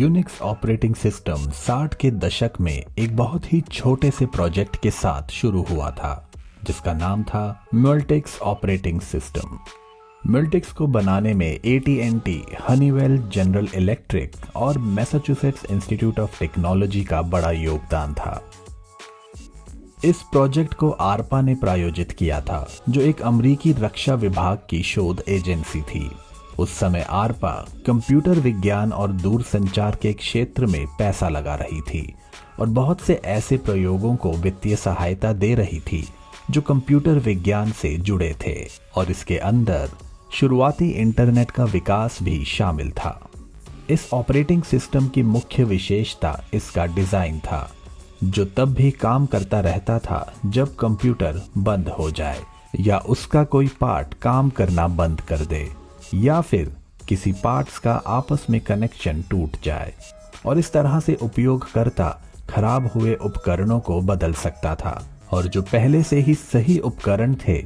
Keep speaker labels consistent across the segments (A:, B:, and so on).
A: Unix operating system 60 के दशक में एक बहुत ही छोटे से प्रोजेक्ट के साथ शुरू हुआ था जिसका नाम था मल्टिक्स ऑपरेटिंग सिस्टम। मल्टिक्स को बनाने में AT&T, हनीवेल, जनरल इलेक्ट्रिक और मैसाचुसेट्स इंस्टीट्यूट ऑफ टेक्नोलॉजी का बड़ा योगदान था। इस प्रोजेक्ट को आरपा ने प्रायोजित किया था, जो एक अमेरिकी रक्षा विभाग की शोध एजेंसी थी। उस समय आरपा कंप्यूटर विज्ञान और दूरसंचार के क्षेत्र में पैसा लगा रही थी और बहुत से ऐसे प्रयोगों को वित्तीय सहायता दे रही थी जो कंप्यूटर विज्ञान से जुड़े थे, और इसके अंदर शुरुआती इंटरनेट का विकास भी शामिल था। इस ऑपरेटिंग सिस्टम की मुख्य विशेषता इसका डिजाइन था, जो तब भी काम करता रहता था जब कंप्यूटर बंद हो जाए या उसका कोई पार्ट काम करना बंद कर दे या फिर किसी पार्ट्स का आपस में कनेक्शन टूट जाए, और इस तरह से उपयोगकर्ता खराब हुए उपकरणों को बदल सकता था और जो पहले से ही सही उपकरण थे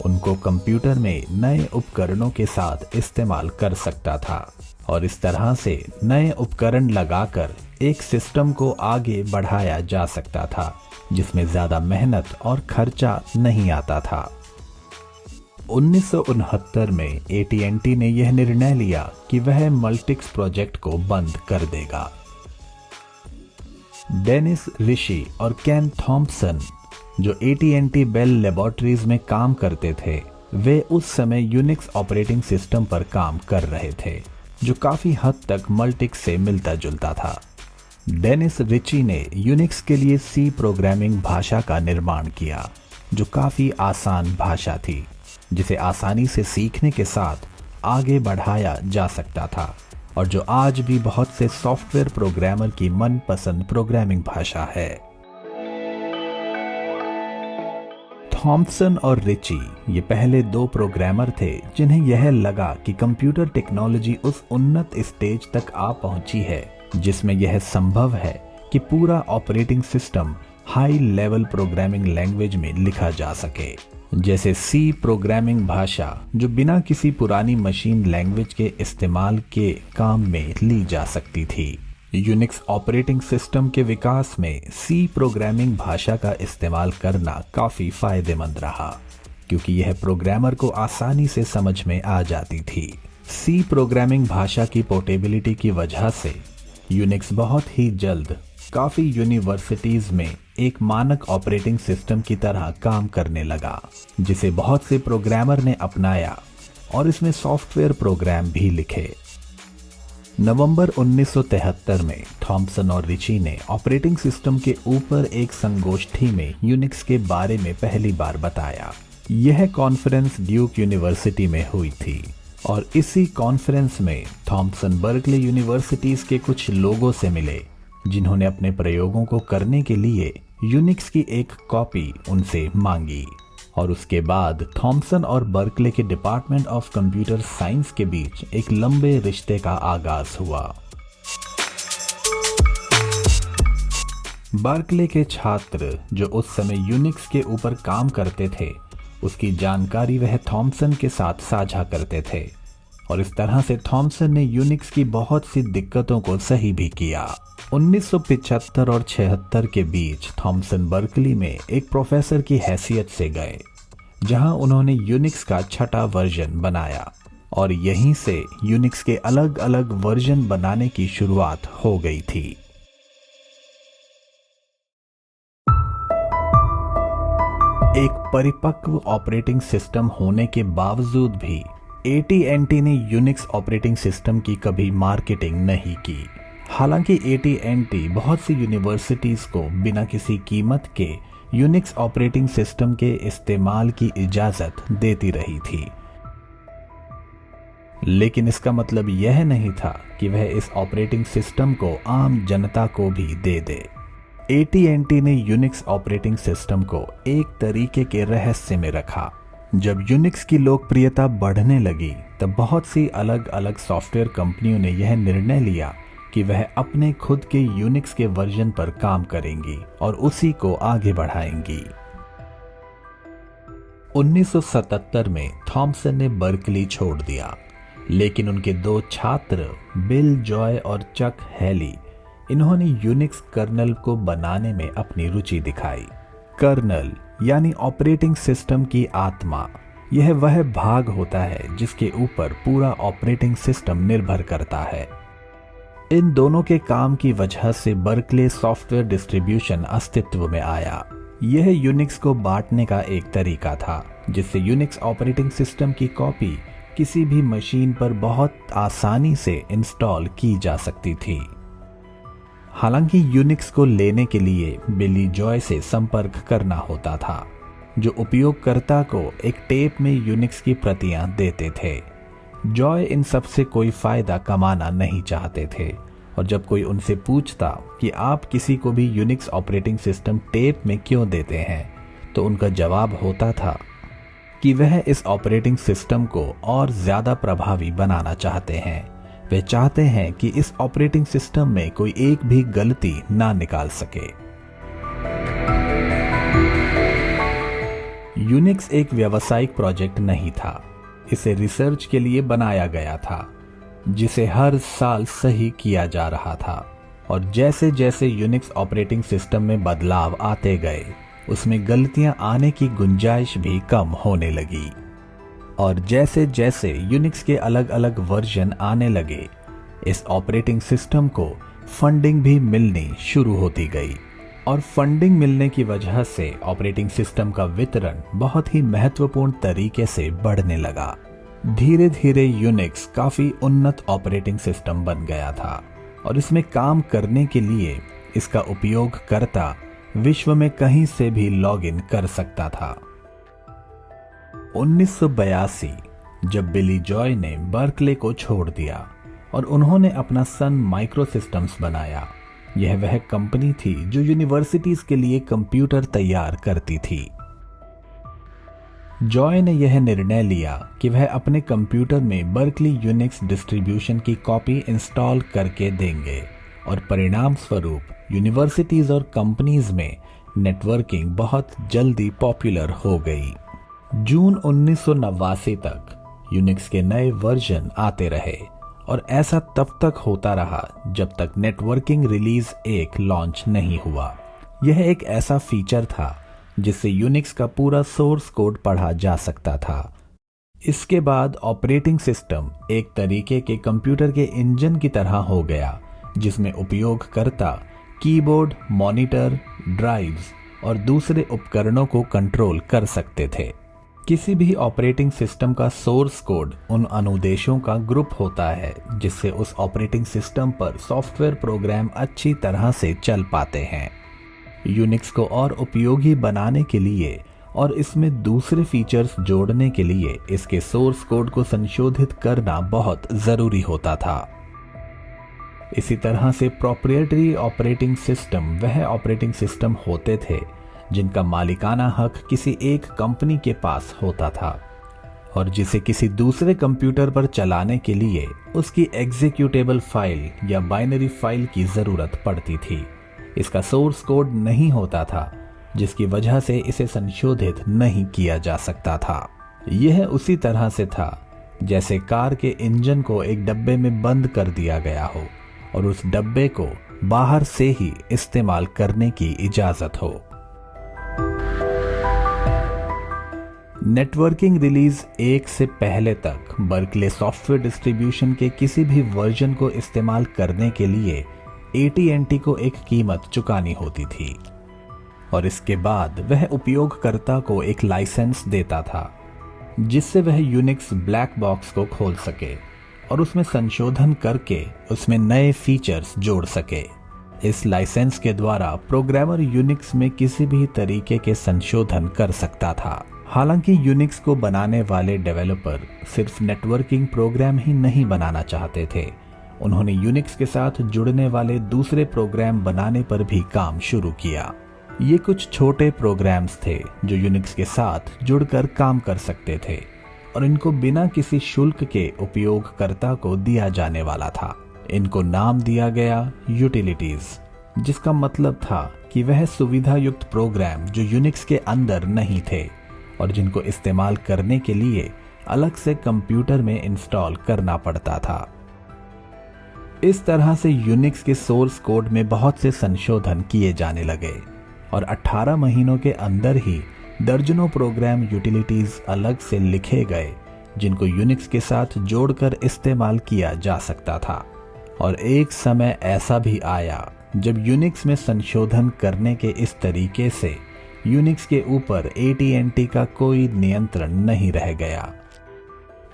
A: उनको कंप्यूटर में नए उपकरणों के साथ इस्तेमाल कर सकता था, और इस तरह से नए उपकरण लगाकर एक सिस्टम को आगे बढ़ाया जा सकता था जिसमें ज्यादा मेहनत और खर्चा नहीं आता था। 1969 में AT&T ने यह निर्णय लिया कि वह मल्टिक्स प्रोजेक्ट को बंद कर देगा। डेनिस रिशी और केन थॉम्पसन, जो AT&T बेल लेबोरेटरीज में काम करते थे, वे उस समय यूनिक्स ऑपरेटिंग सिस्टम पर काम कर रहे थे जो काफी हद तक मल्टिक्स से मिलता जुलता था। डेनिस रिची ने यूनिक्स के लिए C प्रोग्रामिंग भाषा का निर्माण किया, जो काफी आसान भाषा थी जिसे आसानी से सीखने के साथ आगे बढ़ाया जा सकता था और जो आज भी बहुत से सॉफ्टवेयर प्रोग्रामर की मनपसंद प्रोग्रामिंग भाषा है। थॉम्पसन और रिची ये पहले दो प्रोग्रामर थे जिन्हें यह लगा कि कंप्यूटर टेक्नोलॉजी उस उन्नत स्टेज तक आ पहुंची है जिसमें यह संभव है कि पूरा operating system high level programming language में लिखा जा सके, जैसे C प्रोग्रामिंग भाषा, जो बिना किसी पुरानी मशीन लैंग्वेज के इस्तेमाल के काम में ली जा सकती थी। यूनिक्स ऑपरेटिंग सिस्टम के विकास में C प्रोग्रामिंग भाषा का इस्तेमाल करना काफी फायदेमंद रहा क्योंकि यह प्रोग्रामर को आसानी से समझ में आ जाती थी। C प्रोग्रामिंग भाषा की पोर्टेबिलिटी की वजह से यूनिक्स बहुत ही जल्द काफी यूनिवर्सिटीज में एक मानक ऑपरेटिंग सिस्टम की तरह काम करने लगा, जिसे बहुत से प्रोग्रामर ने अपनाया और इसमें सॉफ्टवेयर प्रोग्राम भी लिखे। नवंबर 1973 में थॉम्पसन और रिची ने ऑपरेटिंग सिस्टम के ऊपर एक संगोष्ठी में यूनिक्स के बारे में पहली बार बताया। यह कॉन्फ्रेंस ड्यूक यूनिवर्सिटी में हुई थी और इसी कॉन्फ्रेंस में थॉम्पसन बर्कले यूनिवर्सिटीज के कुछ लोगों से मिले जिन्होंने अपने प्रयोगों को करने के लिए यूनिक्स की एक कॉपी उनसे मांगी, और उसके बाद थॉम्पसन और बर्कले के डिपार्टमेंट ऑफ कंप्यूटर साइंस के बीच एक लंबे रिश्ते का आगाज हुआ। बर्कले के छात्र जो उस समय यूनिक्स के ऊपर काम करते थे, उसकी जानकारी वह थॉम्पसन के साथ साझा करते थे, और इस तरह से थॉम्पसन ने यूनिक्स की बहुत सी दिक्कतों को सही भी किया। 1975 और 76 के बीच थॉम्पसन बर्कली में एक प्रोफेसर की हैसियत से गए, जहां उन्होंने यूनिक्स का छठा वर्जन बनाया, और यहीं से यूनिक्स के अलग अलग वर्जन बनाने की शुरुआत हो गई थी। एक परिपक्व ऑपरेटिंग सिस्टम होने के बावजूद भी AT&T ने यूनिक्स ऑपरेटिंग सिस्टम की कभी मार्केटिंग नहीं की। हालांकि AT&T बहुत सी यूनिवर्सिटीज को बिना किसी कीमत के यूनिक्स ऑपरेटिंग सिस्टम के इस्तेमाल की इजाजत देती रही थी, लेकिन इसका मतलब यह नहीं था कि वह इस ऑपरेटिंग सिस्टम को आम जनता को भी दे दे। AT&T ने यूनिक्स ऑपरेटिंग सिस्टम को एक तरीके के रहस्य में रखा। जब यूनिक्स की लोकप्रियता बढ़ने लगी तब बहुत सी अलग अलग सॉफ्टवेयर कंपनियों ने यह निर्णय लिया कि वह अपने खुद के यूनिक्स के वर्जन पर काम करेंगी और उसी को आगे बढ़ाएंगी। 1977 में थॉम्पसन ने बर्कली छोड़ दिया लेकिन उनके दो छात्र बिल जॉय और चक हैली, इन्होंने यूनिक्स कर्नल को बनाने में अपनी रुचि दिखाई। कर्नल यानी ऑपरेटिंग सिस्टम की आत्मा, यह वह भाग होता है जिसके ऊपर पूरा ऑपरेटिंग सिस्टम निर्भर करता है। इन दोनों के काम की वजह से बर्कले सॉफ्टवेयर डिस्ट्रीब्यूशन अस्तित्व में आया। यह यूनिक्स को बांटने का एक तरीका था, जिससे यूनिक्स ऑपरेटिंग सिस्टम की कॉपी किसी भी मशीन पर बहुत आसानी से इंस्टॉल की जा सकती थी। हालांकि यूनिक्स को लेने के लिए बिली जॉय से संपर्क करना होता था, जो उपयोगकर्ता को एक टेप में यूनिक्स की प्रतियां देते थे। जॉय इन सब से कोई फायदा कमाना नहीं चाहते थे, और जब कोई उनसे पूछता कि आप किसी को भी यूनिक्स ऑपरेटिंग सिस्टम टेप में क्यों देते हैं, तो उनका जवाब होता था कि वह इस ऑपरेटिंग सिस्टम को और ज्यादा प्रभावी बनाना चाहते हैं। वे चाहते हैं कि इस ऑपरेटिंग सिस्टम में कोई एक भी गलती ना निकाल सके। यूनिक्स एक व्यावसायिक प्रोजेक्ट नहीं था, इसे रिसर्च के लिए बनाया गया था, जिसे हर साल सही किया जा रहा था। और जैसे जैसे यूनिक्स ऑपरेटिंग सिस्टम में बदलाव आते गए, उसमें गलतियां आने की गुंजाइश भी कम होने लगी। और जैसे जैसे यूनिक्स के अलग अलग वर्जन आने लगे, इस ऑपरेटिंग सिस्टम को फंडिंग भी मिलनी शुरू होती गई। और फंडिंग मिलने की वजह से ऑपरेटिंग सिस्टम का वितरण बहुत ही महत्वपूर्ण तरीके से बढ़ने लगा। धीरे धीरे यूनिक्स काफी उन्नत ऑपरेटिंग सिस्टम बन गया था, और इसमें काम करने के लिए इसका उपयोगकर्ता विश्व में कहीं से भी लॉगिन कर सकता था। 1982 जब बिली जॉय ने बर्कले को छोड़ दिया और उन्होंने अपना सन माइक्रोसिस्टम्स बनाया। यह वह कंपनी थी जो यूनिवर्सिटीज के लिए कंप्यूटर तैयार करती थी। जॉय ने यह निर्णय लिया कि वह अपने कंप्यूटर में बर्कली यूनिक्स डिस्ट्रीब्यूशन की कॉपी इंस्टॉल करके देंगे, और परिणाम स्वरूप यूनिवर्सिटीज और कंपनीज में नेटवर्किंग बहुत जल्दी पॉपुलर हो गई। जून 1989 तक यूनिक्स के नए वर्जन आते रहे, और ऐसा तब तक होता रहा जब तक नेटवर्किंग रिलीज 1 लॉन्च नहीं हुआ। यह एक ऐसा फीचर था जिससे यूनिक्स का पूरा सोर्स कोड पढ़ा जा सकता था। इसके बाद ऑपरेटिंग सिस्टम एक तरीके के कंप्यूटर के इंजन की तरह हो गया, जिसमें उपयोगकर्ता कीबोर्ड, मॉनिटर, ड्राइव्स और दूसरे उपकरणों को कंट्रोल कर सकते थे। किसी भी ऑपरेटिंग सिस्टम का सोर्स कोड उन अनुदेशों का ग्रुप होता है जिससे उस ऑपरेटिंग सिस्टम पर सॉफ्टवेयर प्रोग्राम अच्छी तरह से चल पाते हैं। यूनिक्स को और उपयोगी बनाने के लिए और इसमें दूसरे फीचर्स जोड़ने के लिए इसके सोर्स कोड को संशोधित करना बहुत जरूरी होता था। इसी तरह से प्रोप्राइटरी ऑपरेटिंग सिस्टम वह ऑपरेटिंग सिस्टम होते थे जिनका मालिकाना हक किसी एक कंपनी के पास होता था और जिसे किसी दूसरे कंप्यूटर पर चलाने के लिए उसकी एग्जीक्यूटेबल फाइल या बाइनरी फाइल की जरूरत पड़ती थी। इसका सोर्स कोड नहीं होता था, जिसकी वजह से इसे संशोधित नहीं किया जा सकता था। यह उसी तरह से था जैसे कार के इंजन को एक डब्बे में बंद कर दिया गया हो और उस डब्बे को बाहर से ही इस्तेमाल करने की इजाजत हो। नेटवर्किंग रिलीज 1 से पहले तक बर्कले सॉफ्टवेयर डिस्ट्रीब्यूशन के किसी भी वर्जन को इस्तेमाल करने के लिए AT&T को एक कीमत चुकानी होती थी और इसके बाद वह उपयोगकर्ता को एक लाइसेंस देता था जिससे वह यूनिक्स ब्लैक बॉक्स को खोल सके और उसमें संशोधन करके उसमें नए फीचर्स जोड़ सके। इस लाइसेंस के द्वारा प्रोग्रामर यूनिक्स में किसी भी तरीके के संशोधन कर सकता था। हालांकि यूनिक्स को बनाने वाले डेवलपर सिर्फ नेटवर्किंग प्रोग्राम ही नहीं बनाना चाहते थे, उन्होंने यूनिक्स के साथ जुड़ने वाले दूसरे प्रोग्राम बनाने पर भी काम शुरू किया। ये कुछ छोटे प्रोग्राम्स थे जो यूनिक्स के साथ जुड़कर काम कर सकते थे और इनको बिना किसी शुल्क के उपयोगकर्ता को दिया जाने वाला था। इनको नाम दिया गया यूटिलिटीज, जिसका मतलब था कि वह सुविधा युक्त प्रोग्राम जो यूनिक्स के अंदर नहीं थे और जिनको इस्तेमाल करने के लिए अलग से कंप्यूटर में इंस्टॉल करना पड़ता था। इस तरह से यूनिक्स के सोर्स कोड में बहुत से संशोधन किए जाने लगे और 18 महीनों के अंदर ही दर्जनों प्रोग्राम यूटिलिटीज अलग से लिखे गए जिनको यूनिक्स के साथ जोड़कर इस्तेमाल किया जा सकता था। और एक समय ऐसा भी आया जब यूनिक्स में संशोधन करने के इस तरीके से यूनिक्स के ऊपर AT&T का कोई नियंत्रण नहीं रह गया,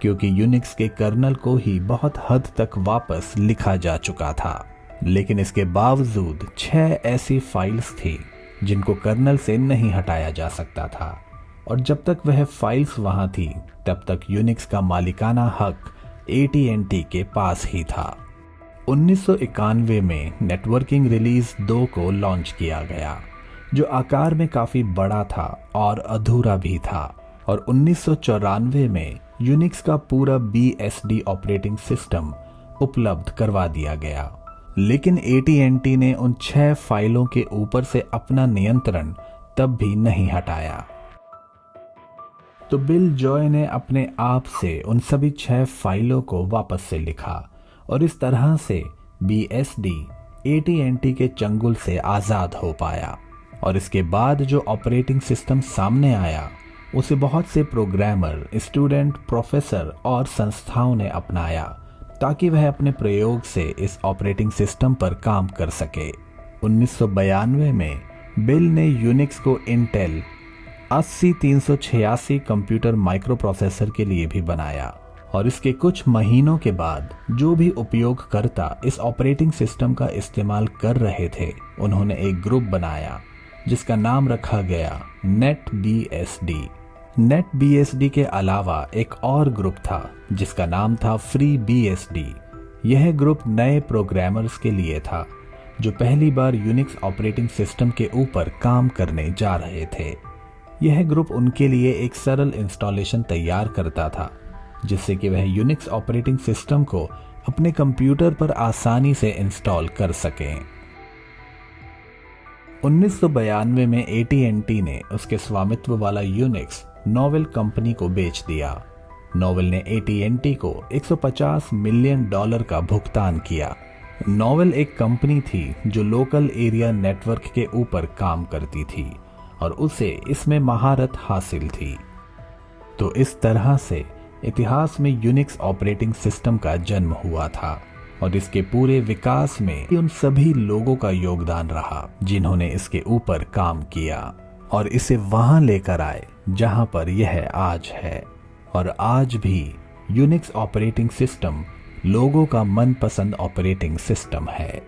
A: क्योंकि यूनिक्स के कर्नल को ही बहुत हद तक वापस लिखा जा चुका था। लेकिन इसके बावजूद 6 ऐसी फाइल्स थी जिनको कर्नल से नहीं हटाया जा सकता था, और जब तक वह फाइल्स वहां थी तब तक यूनिक्स का मालिकाना हक AT&T के पास ही था। 1991 में नेटवर्किंग रिलीज 2 को लॉन्च किया गया, जो आकार में काफी बड़ा था और अधूरा भी था, और 1994 में यूनिक्स का पूरा BSD ऑपरेटिंग सिस्टम उपलब्ध करवा दिया गया। लेकिन AT&T ने उन 6 फाइलों के ऊपर से अपना नियंत्रण तब भी नहीं हटाया। तो बिल जॉय ने अपने आप से उन सभी 6 फाइलों को वापस से लिखा, और इस तरह से BSD AT&T के चंगुल से आजाद हो पाया। और इसके बाद जो ऑपरेटिंग सिस्टम सामने आया उसे बहुत से प्रोग्रामर, स्टूडेंट, प्रोफेसर और संस्थाओं ने अपनाया ताकि वह अपने प्रयोग से इस ऑपरेटिंग सिस्टम पर काम कर सके। 1992 में बिल ने यूनिक्स को इंटेल 80386 कंप्यूटर माइक्रोप्रोसेसर के लिए भी बनाया, और इसके कुछ महीनों के बाद जो भी उपयोगकर्ता इस ऑपरेटिंग सिस्टम का इस्तेमाल कर रहे थे उन्होंने एक ग्रुप बनाया जिसका नाम रखा गया NetBSD। NetBSD के अलावा एक और ग्रुप था जिसका नाम था FreeBSD। यह ग्रुप नए प्रोग्रामर्स के लिए था जो पहली बार यूनिक्स ऑपरेटिंग सिस्टम के ऊपर काम करने जा रहे थे। यह ग्रुप उनके लिए एक सरल इंस्टॉलेशन तैयार करता था जिससे कि वह यूनिक्स ऑपरेटिंग सिस्टम को अपने कंप्यूटर पर आसानी से इंस्टॉल कर सकें। 1992 में AT&T ने उसके स्वामित्व वाला यूनिक्स नोवेल कंपनी को बेच दिया। नोवेल ने AT&T को $150 मिलियन का भुगतान किया। नोवेल एक कंपनी थी जो लोकल एरिया नेटवर्क के ऊपर काम करती थी और उसे इसमें महारत हासिल थी। तो इस तरह से इतिहास में यूनिक्स ऑपरेटिंग सिस्टम का जन्म हुआ था, और इसके पूरे विकास में उन सभी लोगों का योगदान रहा जिन्होंने इसके ऊपर काम किया और इसे वहां लेकर आए जहां पर यह आज है। और आज भी यूनिक्स ऑपरेटिंग सिस्टम लोगों का मनपसंद ऑपरेटिंग सिस्टम है।